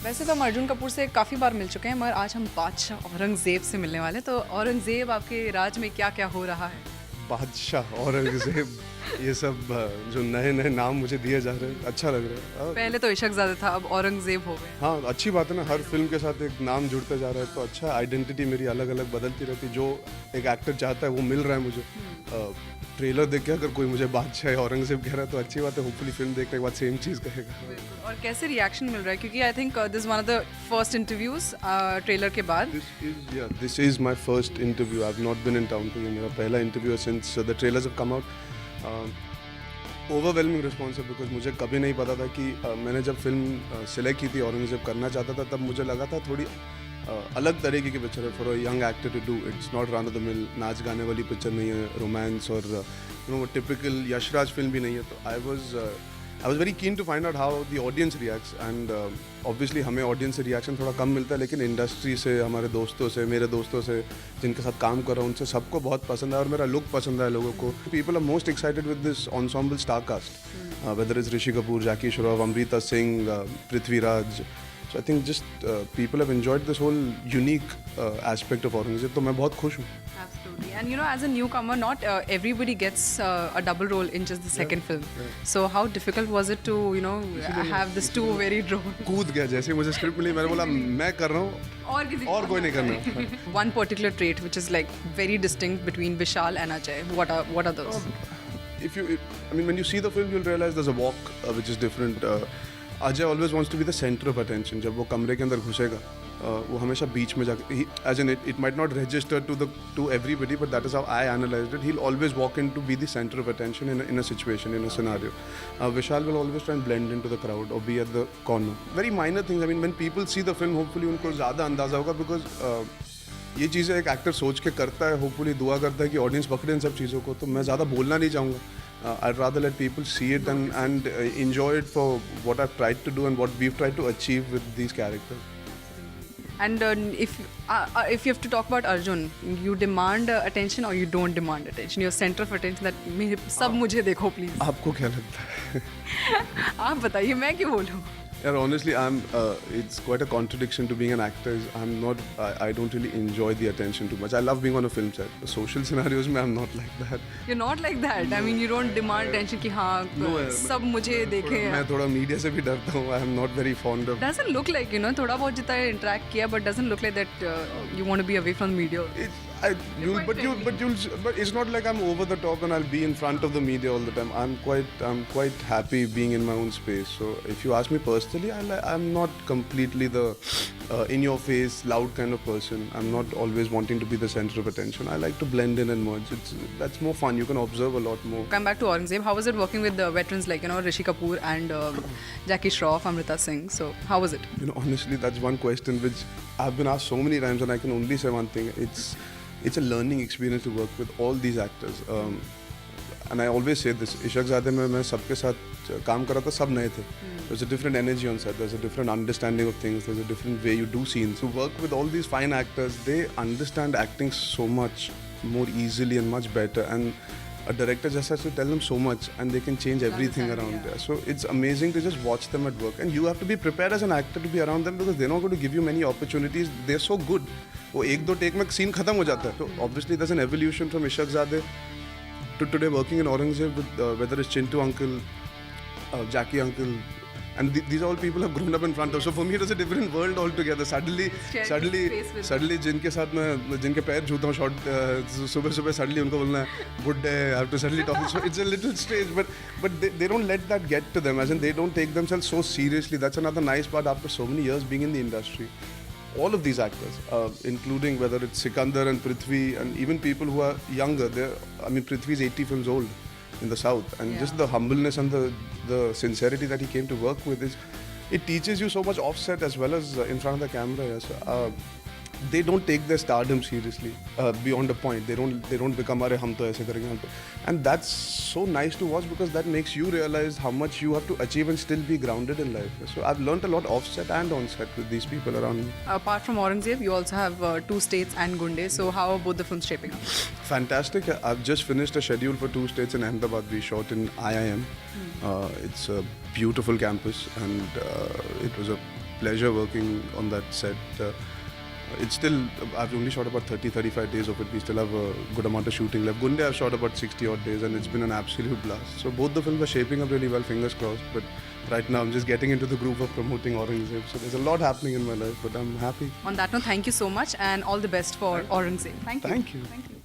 वैसे तो हम अर्जुन कपूर से काफ़ी बार मिल चुके हैं, मगर आज हम बादशाह औरंगज़ेब से मिलने वाले हैं। तो औरंगज़ेब, आपके राज में क्या-क्या हो रहा है? बादशाह, औरंगज़ेब, ये सब जो नए-नए नाम मुझे दिए जा रहे हैं, अच्छा लग रहा है। पहले तो इशकज़ादा था, अब औरंगज़ेब हो गए। हाँ, अच्छी बात है ना, हर फ़िल्म के साथ एक नाम जुड़ता जा रहा है, तो अच्छा है, आइडेंटिटी मेरी अलग-अलग बदलती रहती है, जो एक एक्टर चाहता है वो मिल रहा है मुझे। ट्रेलर देख के अगर कोई मुझे बादशाह या औरंगज़ेब कह रहा है तो अच्छी बात है, होपफुली फ़िल्म देखने के बाद सेम चीज़ कहेगा। बिल्कुल। और कैसे रिएक्शन मिल रहा है? क्योंकि I think this is one of the first interviews trailer के बाद। This is my first interview. I've not been in town, तो ये मेरा पहला इंटरव्यू है since the trailers have come out. Overwhelming response है, बिकॉज मुझे कभी नहीं पता था कि मैंने जब फिल्म सेलेक्ट की थी औरंगज़ेब करना चाहता था, तब मुझे लगा था थोड़ी अलग तरीके की पिक्चर है for a young actor to do. It's not run of the mill नाच गाने वाली पिक्चर नहीं है, रोमांस और वो टिपिकल यशराज फिल्म भी नहीं है. तो I was very keen to find out how the audience reacts, and obviously हमें ऑडियंस से रिएक्शन थोड़ा कम मिलता है, लेकिन इंडस्ट्री से, हमारे दोस्तों से, मेरे दोस्तों से जिनके साथ काम कर रहा हूँ, उनसे सबको बहुत पसंद है और मेरा लुक पसंद है लोगों को. People are most excited with this ensemble star cast, whether is Rishi Kapoor, Jackie Shroff, Amrita Singh, Prithviraj. So I think just people have enjoyed this whole unique aspect of Aurangzeb, तो मैं बहुत खुश हूँ. Absolutely. And you know, as a newcomer, not everybody gets a double role in just the second film. So how difficult was it to, you know, have this two varied role? कूद गया, जैसे ही मुझे script मिली मैंने बोला मैं कर रहा हूँ और कोई नहीं करना. One particular trait which is like very distinct between Vishal and Ajay. What are those? I mean, when you see the film, you'll realize there's a walk which is different. Ajay always wants to be the center of attention. जब वो कमरे के अंदर घुसेगा, वो हमेशा बीच में जाके, as in it might not register to everybody, but that is how I analyzed it. He'll always walk in to be the center of attention in a situation, in a scenario. Vishal will always try and blend into the crowd or be at the corner. Very minor things. I mean, when people see the film, hopefully उनको ज़्यादा अंदाज़ा होगा, because ये चीज़ें एक actor सोच के करता है, होपफुली दुआ करता है कि ऑडियंस पकड़े इन सब चीज़ों को. तो मैं ज़्यादा बोलना नहीं चाहूँगा. I'd rather let people see it and enjoy it for what I've tried to do and what we've tried to achieve with these characters. And if you have to talk about Arjun, you demand attention or you don't demand attention? You're center of attention, that मेरे सब मुझे देखो please. आपको क्या लगता है? आप बताइए, मैं क्यों बोलूँ? Yeah, honestly, it's quite a contradiction to being an actor. I don't really enjoy the attention too much. I love being on a film set. The social scenarios में I'm not like that. You're not like that. I mean, you don't demand attention कि हाँ सब मुझे देखे. मैं थोड़ा media से भी डरता हूँ. I am not very fond of. Doesn't look like, you know, थोड़ा बहुत जितना interact किया, but doesn't look like that you want to be away from the media. But it's not like I'm over the top and I'll be in front of the media all the time. I'm quite happy being in my own space. So if you ask me personally, I'm not completely the in your face, loud kind of person. I'm not always wanting to be the center of attention. I like to blend in and merge. That's more fun. You can observe a lot more. Come back to Aurangzeb. How was it working with the veterans like, you know, Rishi Kapoor and Jackie Shroff, Amrita Singh? So how was it? You know, honestly, that's one question which I've been asked so many times, and I can only say one thing. It's a learning experience to work with all these actors. And I always say this, इशकज़ादे में मैं सबके साथ काम कर रहा था, सब नए थे. There's a different energy on set, there's a different understanding of things, there's a different way you do scenes. To work with all these fine actors, they understand acting so much more easily and much better, and a director just has to tell them so much and they can change everything around there. So it's amazing to just watch them at work, and you have to be prepared as an actor to be around them, because they're not going to give you many opportunities. They're so good. वो एक दो take में scene खत्म हो जाता है. तो obviously there's an evolution from इशकज़ादे to today working in Aurangzeb with whether it's Chintu uncle, Jackie uncle, and these are all people have grown up in front of. So for me it was a different world altogether. Suddenly जिनके साथ मैं जिनके पैर छूता हूँ सुबह suddenly उनको बोलना है बुड्ढे, I have to suddenly talk. So it's a little strange, but they don't let that get to them, as in they don't take themselves so seriously. That's another nice part after so many years being in the industry. All of these actors, including whether it's Sikandar and Prithvi, and even people who are younger. I mean, Prithvi is 80 films old in the south, and just the humbleness and the sincerity that he came to work with it teaches you so much offset as well as in front of the camera. Yes. They don't take their stardom seriously beyond a point. They don't become अरे हम तो ऐसे करेंगे हम तो, and that's so nice to watch, because that makes you realize how much you have to achieve and still be grounded in life. So I've learned a lot offset and onset with these people around me. Apart from Aurangzeb, you also have Two States and Gunde. So how are both the films shaping up? Fantastic. I've just finished a schedule for Two States in Ahmedabad. We shot in IIM. It's a beautiful campus, and it was a pleasure working on that set. It's still, I've only shot about 30-35 days of it. We still have a good amount of shooting left. Gunde I've shot about 60 odd days and it's been an absolute blast. So both the films are shaping up really well, fingers crossed. But right now I'm just getting into the groove of promoting Aurangzeb. So there's a lot happening in my life, but I'm happy. On that note, thank you so much and all the best for Aurangzeb. Thank you. Thank you. Thank you.